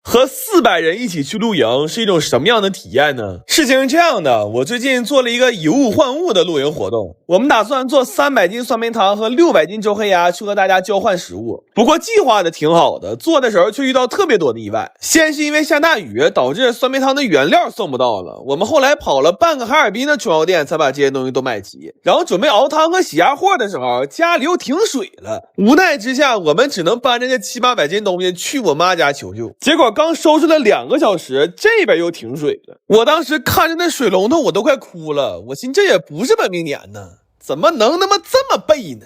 和400人一起去露營是一種什麼樣的體驗呢？事情是這樣的，我最近做了一個以物換物的露營活动，我們打算做300斤酸梅湯和600斤周黑鴨去和大家交換食物。不过計劃的挺好的，做的时候卻遇到特別多的意外。先是因為下大雨，導致酸梅湯的原料送不到了，我們後來跑了半個哈爾濱的中藥店才把這些東西都買齊。然後準備熬湯和洗鴨貨的時候，家裡又停水了，無奈之下，我們只能搬着這700-800斤東西去我媽家求救。結果剛收拾了2個小時，這邊又停水了。我當時看着那水龍頭，我都快哭了。我心這也不是本命年呢，怎麼能那麼這麼背呢？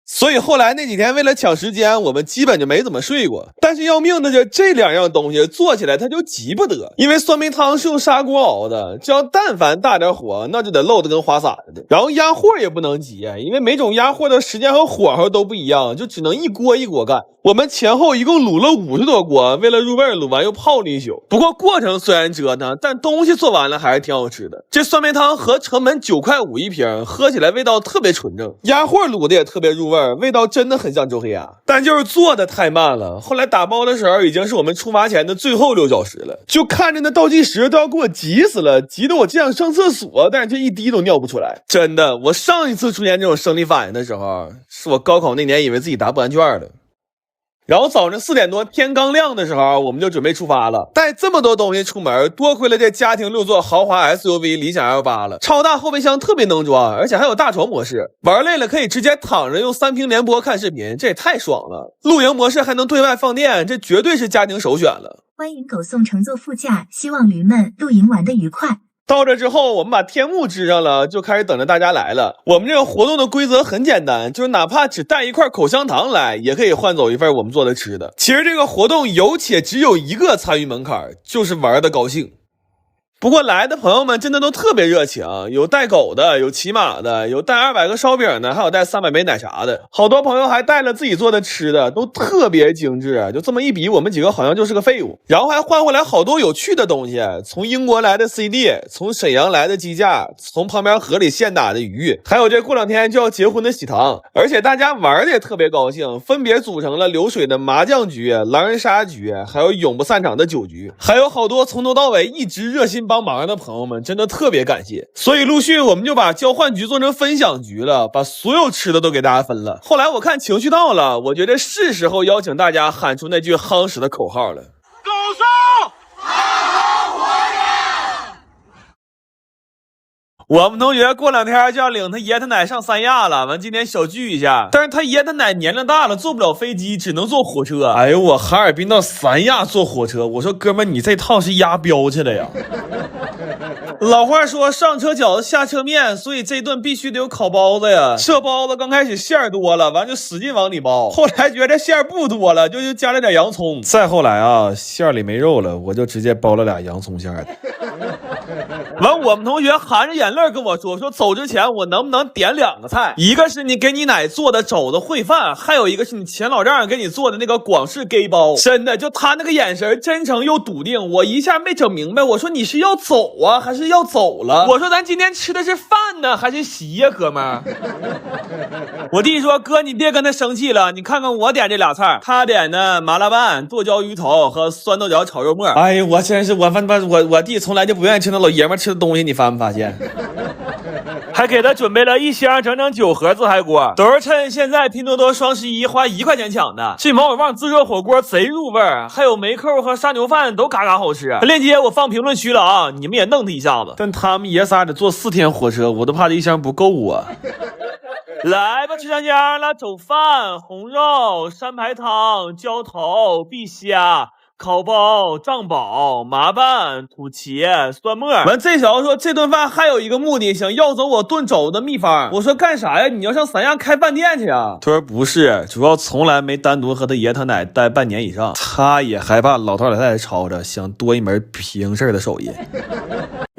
所以後來那幾天為了搶時間，我們基本就沒怎麼睡過。但是要命的是，這2樣東西做起來它就急不得，因為酸梅湯是用砂鍋熬的，只要但凡大點火，那就得漏得跟花灑似的。然後鸭貨也不能急，因為每種鸭貨的時間和火候都不一樣，就只能一鍋一鍋幹。我們前後一共滷了50多鍋，為了入味，滷完又泡了一宿。不過過程雖然折騰，但東西做完了還是挺好吃的。這酸梅湯合成本9.5塊一瓶，喝起來味道特別純正，鴨貨滷的也特別入味，味道真的很像周黑鴨，但就是做的太慢了。後來打包的時候已經是我們出發前的最後6小时了，就看着那倒計時都要給我急死了，急得我只想上廁所，但是这一滴都尿不出來。真的，我上一次出现這種生理反應的時候，是我高考那年以為自己答不完卷了。然後早上4點多天剛亮的時候，我們就準備出發了。帶這麼多東西出門，多虧了這家庭6座豪華 SUV 理想 L8了，超大後備箱特別能裝，而且還有大床模式，玩累了可以直接躺着用3屏聯播看視頻，這也太爽了。露營模式還能對外放電，這絕對是家庭首選了。歡迎狗送乘坐副駕，希望驢們露營玩得愉快。到這之後，我們把天幕支上了，就開始等着大家來了。我們這個活動的規則很簡單，就是哪怕只帶一塊口香糖來，也可以換走一份我們做的吃的。其實這個活動有且只有一個參與門檻，就是玩的高興。不過來的朋友們真的都特別熱情，有帶狗的，有騎馬的，有帶200個燒餅的，還有帶300杯奶茶的。好多朋友還帶了自己做的吃的，都特別精緻。就這麼一比，我們幾個好像就是個廢物。然後還換回來好多有趣的東西，從英國來的 CD， 從沈陽來的雞架，從旁邊河裡現打的魚，還有這過2天就要結婚的喜糖。而且大家玩的也特別高興，分別組成了流水的麻將局、狼人殺局，還有永不散場的酒局，還有好多從頭到尾一直熱心幫忙的朋友們，真的特別感謝。所以陸續我們就把交換局做成分享局了，把所有吃的都給大家分了。後來我看情緒到了，我覺得是時候邀請大家喊出那句夯實的口號了。狗送好活人。我們同學過2天就要領他爺他奶上三亞了，完今天小聚一下。但是他爺他奶年齡大了，坐不了飛機，只能坐火車。哎呦，我哈爾濱到三亞坐火車，我說哥們，你這趟是押標去了呀？老話說上車餃子下車面，所以這頓必須得有烤包子呀。這包子刚開始餡多了，完就使勁往裡包，後來覺得餡不多了，就加了點洋蔥。再後來啊，餡裡沒肉了，我就直接包了2洋蔥餡的。完，我們同學含着眼淚跟我說走之前我能不能點2個菜，一個是你給你奶做的肘子烩飯，還有一個是你前老丈人給你做的那個廣式給包。真的，就他那個眼神真誠又篤定，我一下沒整明白，我說你是要走啊還是要走了？我說咱今天吃的是飯呢還是席呀，哥们兒？我弟說哥你別跟他生氣了，你看看我點這倆菜，他點的麻辣拌、剁椒魚頭和酸豆角炒肉末。哎呀，我真是我弟從來就不願意吃那老爺們吃的東西，你发没发现？还给他準備了1箱整整9盒自嗨鍋，都是趁現在拼多多雙11花1塊錢搶的。這毛血旺自熱火鍋賊入味兒，還有梅扣和沙牛飯都嘎嘎好吃。鏈接我放評論區了啊，你們也弄他一下子。但他們爺仨得坐4天火車，我都怕這1箱不夠啊。來吧，吃上家了，走飯、紅肉、山排湯、澆頭、碧蝦。烤包、醬煲、麻拌、土茄、蒜末。完，這小子說這頓飯還有一個目的，想要走我炖肘子的秘方。我說幹啥呀？你要上三亞開飯店去啊？他說不是，主要從來沒單獨和他爺他奶待半年以上，他也害怕老頭老太太吵着，想多一門平事的手藝。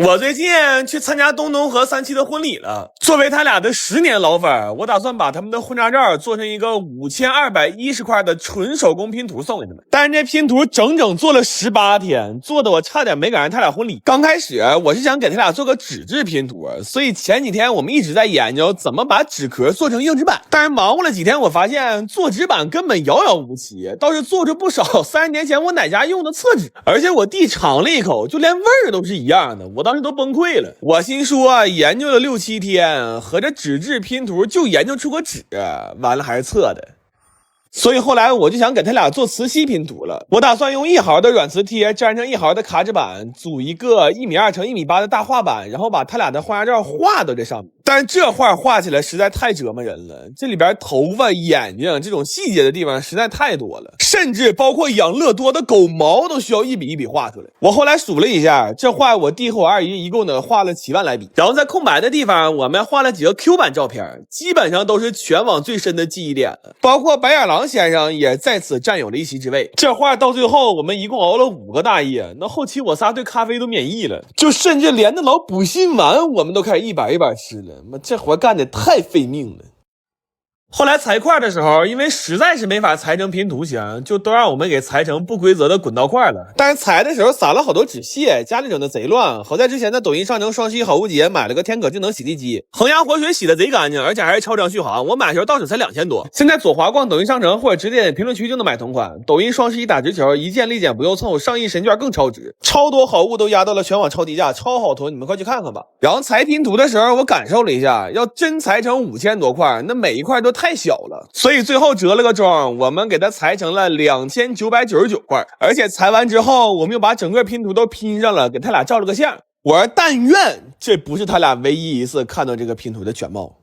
我最近去參加東東和三七的婚禮了，作為他倆的10年老粉，我打算把他們的婚紗照做成一個5210塊的純手工拼圖送給他們。但是這拼圖整整做了18天，做的我差點沒趕上他倆婚禮。剛開始我是想給他倆做個紙質拼圖，所以前幾天我們一直在研究怎麼把紙殼做成硬紙板。但是忙活了幾天，我發現做紙板根本遙遙無期，倒是做出不少30年前我奶家用的廁紙，而且我弟嘗了一口，就連味兒都是一樣的，我當時都崩潰了。我心說研究了6、7天，合着紙質拼圖就研究出個紙，完了還是侧的。所以后來我就想給他倆做磁吸拼圖了，我打算用1毫的軟磁貼粘上1毫的卡紙板，組一個1.2乘1.8的大畫板，然後把他倆的婚紗照畫到這上面。但是這畫畫起來實在太折磨人了，這裡邊頭髮、眼睛這種細節的地方實在太多了，甚至包括養樂多的狗毛都需要一筆一筆畫出來。我後來數了一下，這畫我弟和我二姨一共呢畫了7萬來筆，然後在空白的地方我們畫了幾個 Q 版照片，基本上都是全網最深的記憶點了，包括白眼狼先生也在此占有了一席之位。這畫到最後我們一共熬了5個大夜，那後期我仨對咖啡都免疫了，就甚至連那老補心丸我們都開始一板一板吃了，這活幹得太費命了。後來裁塊的時候，因為實在是沒法裁成拼圖形，就都讓我們給裁成不規則的滾刀塊了。但是裁的時候撒了好多紙屑，家裡整的賊亂。好在之前在抖音商城双11好物節買了個天可智能洗地機，恒压活水洗的賊乾淨，而且還是超长續航。我買的時候到手才2000多。现在左滑逛抖音商城或者直接點評論區就能買同款。抖音雙11打直球，一件立減不用湊，上亿神券更超值，超多好物都壓到了全網超低價，超好囤，你們快去看看吧。然後裁拼图的时候，我感受了一下，要真裁成5000多塊，那每一塊都太小了，所以最後折了個中，我們給它裁成了2999塊，而且裁完之後我們又把整個拼圖都拼上了，給他倆照了個相。我說但願這不是他倆唯一一次看到這個拼圖的全貌。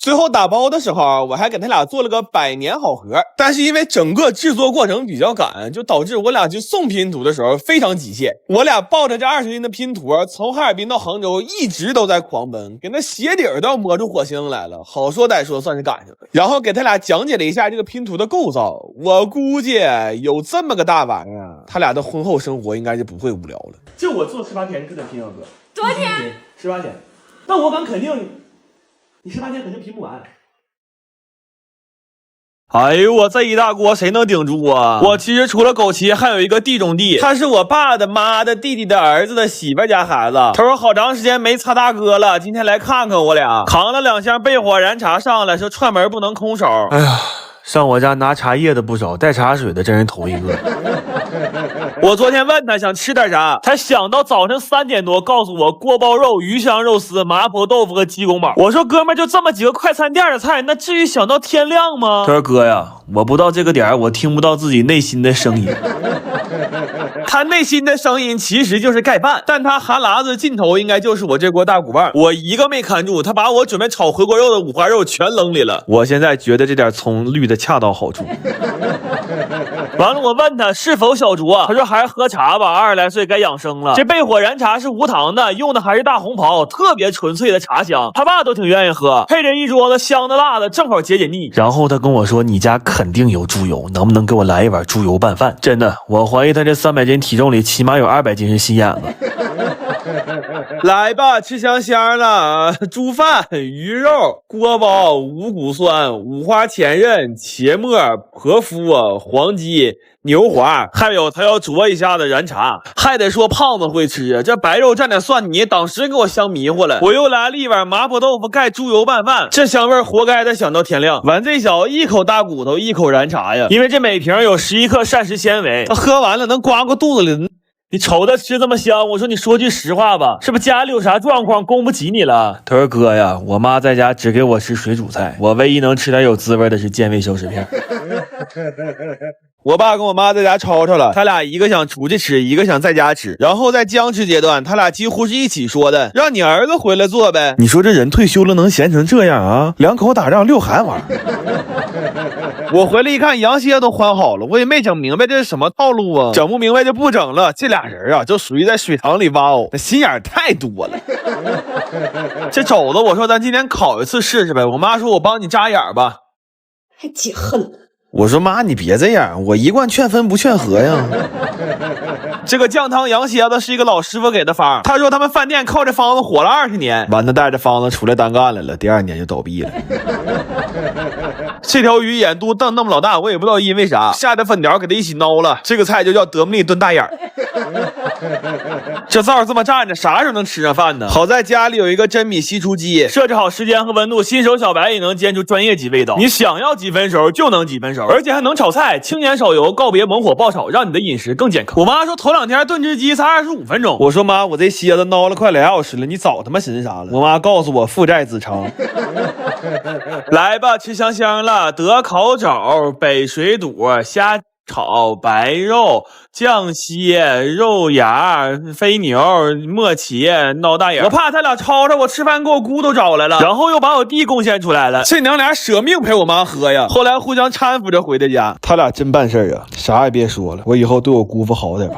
最後打包的時候，我還給他倆做了個100年好合，但是因為整個制作過程比較趕，就導致我倆去送拼圖的時候非常極限。我倆抱着這20斤的拼圖，從哈爾濱到杭州一直都在狂奔，給那鞋底都要磨出火星来了。好说歹说算是趕上了，然後給他倆講解了一下這個拼圖的構造。我估計有這麼個大玩意兒，他倆的婚後生活應該是不會無聊了。就我做18天就得拼啊哥，多少天？18天。那我敢肯定你18天肯定拼不完。哎呦，我這一大鍋誰能頂住啊？我其實除了枸杞還有一個地中地，他是我爸的媽的弟弟的兒子的媳婦家孩子。他說好長時間沒擦大哥了，今天來看看我倆。扛了2箱焙火燃茶上來，說串門不能空手。哎呀，上我家拿茶葉的不少，帶茶水的真是頭一個。我昨天問他想吃點啥，他想到早晨3點多告訴我鍋包肉、魚香肉絲、麻婆豆腐和雞公煲。我說哥們就這麼幾個快餐店的菜，那至於想到天亮嗎？他說哥呀，我不到這個點我聽不到自己內心的聲音。他內心的聲音其實就是蓋飯，但他含喇子盡頭應該就是我這鍋大骨棒。我一個沒看住，他把我準備炒回鍋肉的五花肉全扔裡了。我現在覺得這點蔥綠的恰到好處。完了，我問他是否小酌，他說還是喝茶吧，20來歲該養生了。這焙火燃茶是無糖的，用的還是大紅袍，特別純粹的茶香，他爸都挺願意喝，配着一桌子香的辣的，正好解解膩。然後他跟我說你家肯定有豬油，能不能給我來一碗豬油拌飯？真的，我懷疑他這300斤體重裡起碼有200斤是心眼子。來吧，吃香香了，豬飯、魚肉、鍋包、五穀蒜、五花前刃、茄末、婆夫、黃雞、牛滑，還有他要啄一下的燃茶，還得說胖子會吃，這白肉蘸點蒜泥，當時給我香迷糊了。我又來了一碗麻婆豆腐蓋豬油拌飯，這香味活該得想到天亮。完這小一口大骨頭，一口燃茶呀，因為這每瓶有11克膳食纖維，他喝完了能刮过肚子裡。你瞅他吃這麼香，我說你說句實話吧，是不是家裡有啥狀況供不起你了？他說哥呀，我媽在家只給我吃水煮菜，我唯一能吃點有滋味的是健胃消食片。我爸跟我媽在家吵吵了，他倆一個想出去吃，一個想在家吃，然後在僵持階段，他倆幾乎是一起說的，讓你兒子回來做唄。你說這人退休了能閒成這樣啊？2口打仗6韓玩。我回來一看，羊蝎都換好了，我也沒整明白這是什麼套路啊，整不明白就不整了。這倆人啊，就屬於在水塘裡挖藕，那心眼太多了。這肘子，我說咱今天烤一次試試唄。我媽說我幫你扎眼吧，還解恨了。我說媽，你別這樣，我一貫勸分不勸和呀。這個降湯養血的是一個老師傅給的方，他說他們飯店靠這方子火了20年，完他帶着方子出來单幹来了，第2年就倒閉了。這條魚眼肚瞪那麼老大，我也不知道因為啥，下的粉條給它一起撈了，这個菜就叫德芙妮炖大眼兒。这灶這麼站着，啥時候能吃上飯呢？好在家裡有一個真米析出機，設置好時間和溫度，新手小白也能煎出專業級味道。你想要幾分熟就能幾分熟，而且還能炒菜，輕鹽少油，告別猛火爆炒，讓你的飲食更健康。我媽說頭2天燉只雞才25分鐘，我說媽，我這蝎子撈了快2小時了，你早他媽寻思啥了？我媽告訴我父債子償。來吧，吃香香了，得烤肘、北水肚、蝦炒白肉、醬蟹、肉芽、飞牛、磨茄、闹大眼。我怕他俩吵吵，我吃飯给我姑都找来了，然後又把我弟贡獻出來了。这娘俩舍命陪我媽喝呀。后來互相搀扶着回的家，他俩真辦事啊，啥也別說了，我以後對我姑父好點。